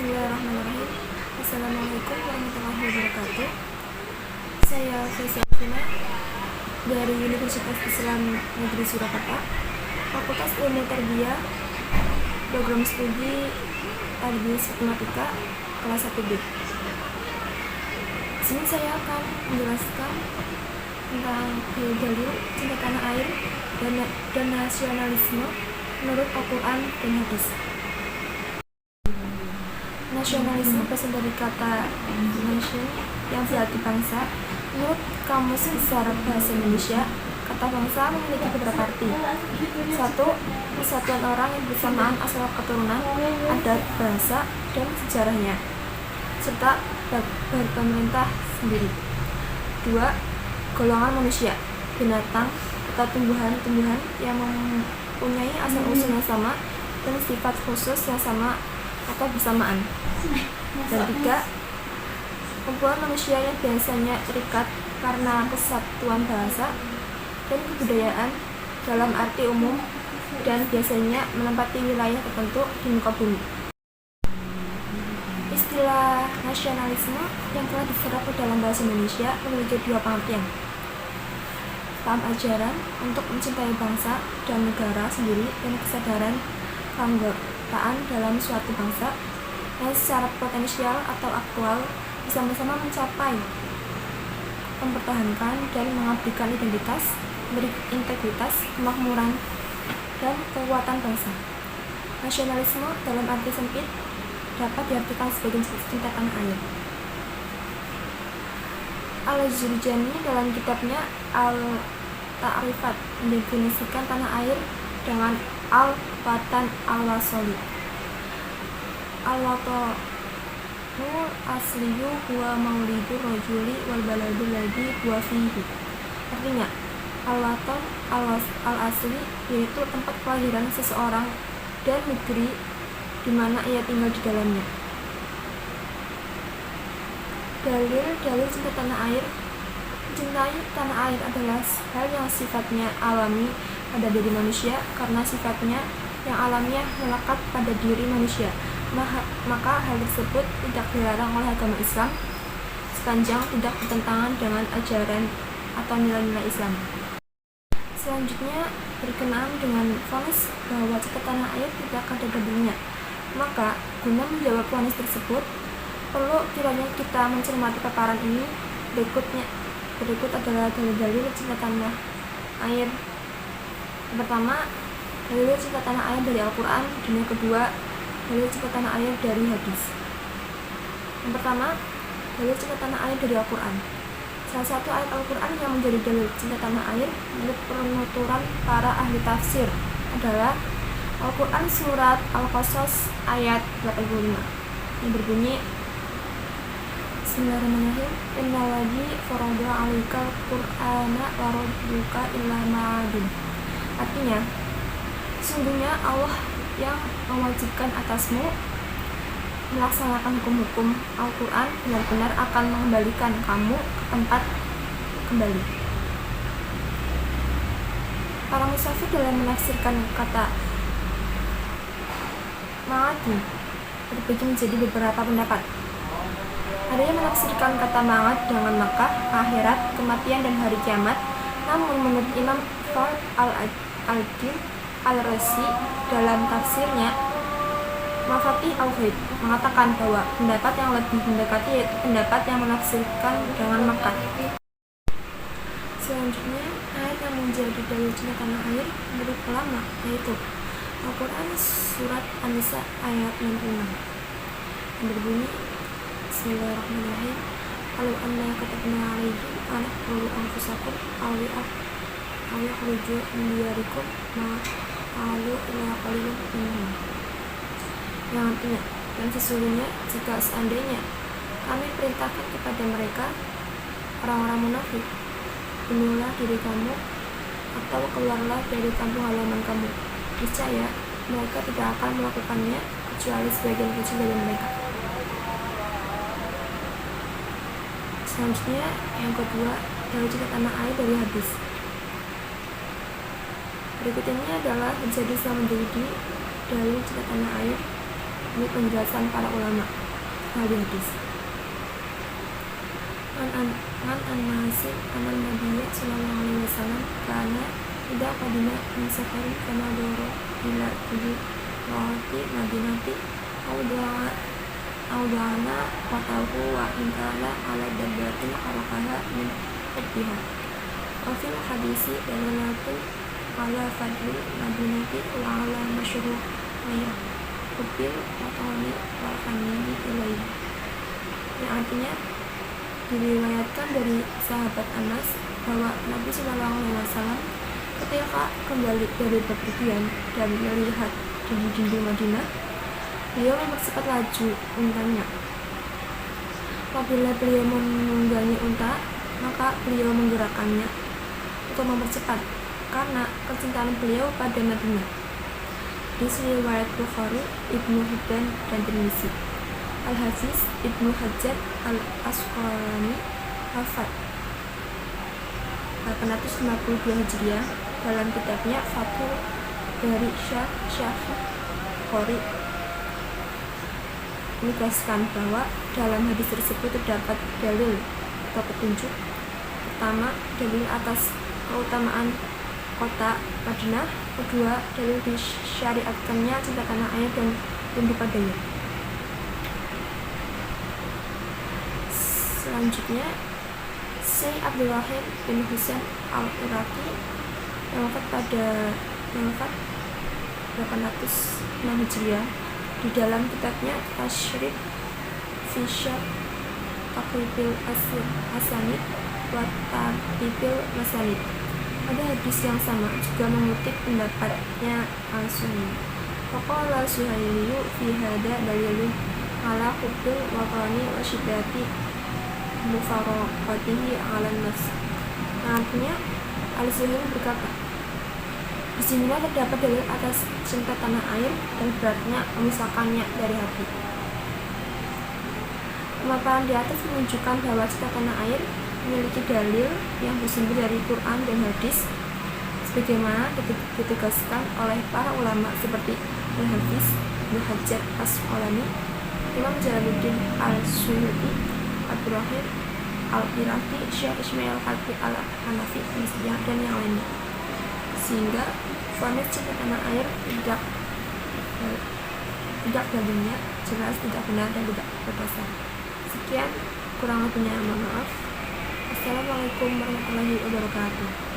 Bismillahirrahmanirrahim. Assalamualaikum warahmatullahi wabarakatuh. Saya Fina dari Universitas Islam Negeri Surakarta, Fakultas Ilmu Tarbiyah, Program Studi Tarbiyah Matematika kelas 1B. Di sini saya akan menjelaskan tentang dalil cinta tanah air dan nasionalisme menurut Al-Quran dan Hadis. Nasionalisme berasal dari kata nation yang berarti bangsa. Menurut Kamus Besar Bahasa Indonesia, kata bangsa memiliki beberapa arti. 1. Persatuan orang yang bersamaan asal keturunan, adat, bahasa, dan sejarahnya, serta berpemerintah sendiri. 2. Golongan manusia, binatang, atau tumbuhan-tumbuhan yang mempunyai asal-usul yang sama dan sifat khusus yang sama atau bersamaan. Dan 3. Kumpulan manusia yang biasanya terikat karena kesatuan bahasa dan kebudayaan dalam arti umum dan biasanya menempati wilayah tertentu di muka bumi. Istilah nasionalisme yang telah diserap ke dalam bahasa Indonesia memiliki dua pengertian. Paham ajaran untuk mencintai bangsa dan negara sendiri dan kesadaran keanggotaan dalam suatu bangsa yang secara potensial atau aktual bersama-sama mencapai, mempertahankan dan mengabdikan identitas, integritas, kemakmuran, dan kekuatan bangsa. Nasionalisme dalam arti sempit dapat diartikan sebagai cinta tanah air. Al-Jurjani dalam kitabnya Al-Ta'rifat mendefinisikan tanah air dengan al-watan al-wasoli. Al-watanu asliyu huwa maulidu rajuli wal baladu ladhi huwa fihi. Artinya, al-watan al-asli yaitu tempat kelahiran seseorang dan negeri di mana ia tinggal di dalamnya. Dalil cinta tanah air. Mencintai tanah air adalah hal yang sifatnya alami pada diri manusia karena sifatnya yang alamiah melekat pada diri manusia. Maka hal tersebut tidak dilarang oleh agama Islam sepanjang tidak bertentangan dengan ajaran atau nilai-nilai Islam. Selanjutnya, berkenaan dengan vonis bahwa cinta tanah air tidak ada dalilnya. Maka, guna menjawab vonis tersebut, perlu kiranya kita mencermati paparan ini. Berikut adalah dalil-dalil cinta tanah air. Yang pertama, dalil cinta tanah air dari Al-Quran, dan yang kedua, dalil cinta tanah air dari hadis. Yang pertama, dalil cinta tanah air dari Al-Quran. Salah satu ayat Al-Quran yang menjadi dalil cinta tanah air menurut penuturan para ahli tafsir adalah Al-Quran surat Al-Qasas ayat 85 yang berbunyi, Bismillahirrahmanirrahim, Innalladzi farada 'alaikal Qur'ana wa rabbuka illa ma'adun. Artinya, sesungguhnya Allah yang mewajibkan atasmu melaksanakan hukum-hukum Al-Quran benar-benar akan mengembalikan kamu ke tempat kembali. Para musafir dalam menafsirkan kata ma'ad terbagi menjadi beberapa pendapat. Ada yang menafsirkan kata ma'ad dengan Makkah, akhirat, kematian, dan hari kiamat. Namun menurut Imam Fard al-Din al-Razi dalam tafsirnya Mafatih al-Ghaib mengatakan bahwa pendapat yang lebih mendekati yaitu pendapat yang menafsirkan dengan Makkah. Selanjutnya, ayat yang menjadi dalil cinta tanah air menurut ulama yaitu Al-Quran surat An-Nisa ayat 66 yang berbunyi, Bismillahirrahmanirrahim, Kalau anna katabna alaihim anak qulu anfusakum yakhruju min diyarikum ma'alu ila qalilun minhum. Yang artinya, dan sesungguhnya jika seandainya kami perintahkan kepada mereka orang-orang munafik, bunuhlah diri kamu atau keluarlah dari kampung halaman kamu, niscaya mereka tidak akan melakukannya kecuali sebagian kecil dari mereka. Selanjutnya, yang kedua, dalil cinta tanah air dari hadis. Berikut ini adalah hadis yang menjadi dalil cinta tanah air Ini penjelasan para ulama ahli hadis. An-Nasib anan Nabiya sallallahu alaihi wasallam karena tidak kadina min safarin kama doro ila tujuh rawati madinati audana watahu wa inkala ala dabatin arakaha min hubbiha wa fil hadisi dalalatun ala fadli madinati wa ala masyhur ayah hubbil watani wal hanini ilaih, yang artinya diriwayatkan dari sahabat Anas bahwa Nabi Shallallahu Alaihi Wasallam ketika kembali dari bepergian dan melihat dinding-dinding Madinah, beliau mempercepat laju untanya. Apabila beliau menunggangi unta, maka beliau menggerakkannya untuk mempercepat karena kecintaan beliau pada Madinah. Di riwayat Bukhari, Ibnu Hibban dan Tirmizi. Al-Hafiz Ibnu Hajar Al-Asqalani wafat 852 Hijriah dalam kitabnya Fathul Bari Syarh Bukhari menegaskan bahwa dalam hadis tersebut terdapat dalil atau petunjuk. Pertama, dalil atas keutamaan kota Madinah. Kedua, dalil disyariatkannya cinta tanah air dan rindu padanya. Selanjutnya, Syekh Abdul Wahid bin Husain Al-Iraqi yang wafat 806 Hijriah di dalam kitabnya Tashrif fi Syarh Taqribil Asanid wa Tartibil Masanid. Pada hadis yang sama juga mengutip pendapatnya Al-Sunni. Faqala Suhaili fi hada dalilun ala hubbil watani wa syiddati mufaraqatihi 'alan nafs. Artinya Al-Zuhaili berkata, di sinilah terdapat dalil atas cinta tanah air dan beratnya memisahkannya dari hati. Pemaparan di atas menunjukkan bahwa cinta tanah air memiliki dalil yang bersumber dari Quran dan hadis, sebagaimana ditegaskan oleh para ulama seperti Al-Hafiz Ibnu Hajar Al-Asqalani, Imam Jalaluddin Al-Suyuti, Abdurrahim Al-Iraqi, Syekh Ismail Khalqi Al-Hanafi, dan yang lainnya, sehingga vonis cinta tanah air tidak dalilnya jelas, tidak benar dan tidak berdasar. Sekian kurang lebihnya, mohon maaf. Assalamualaikum warahmatullahi wabarakatuh.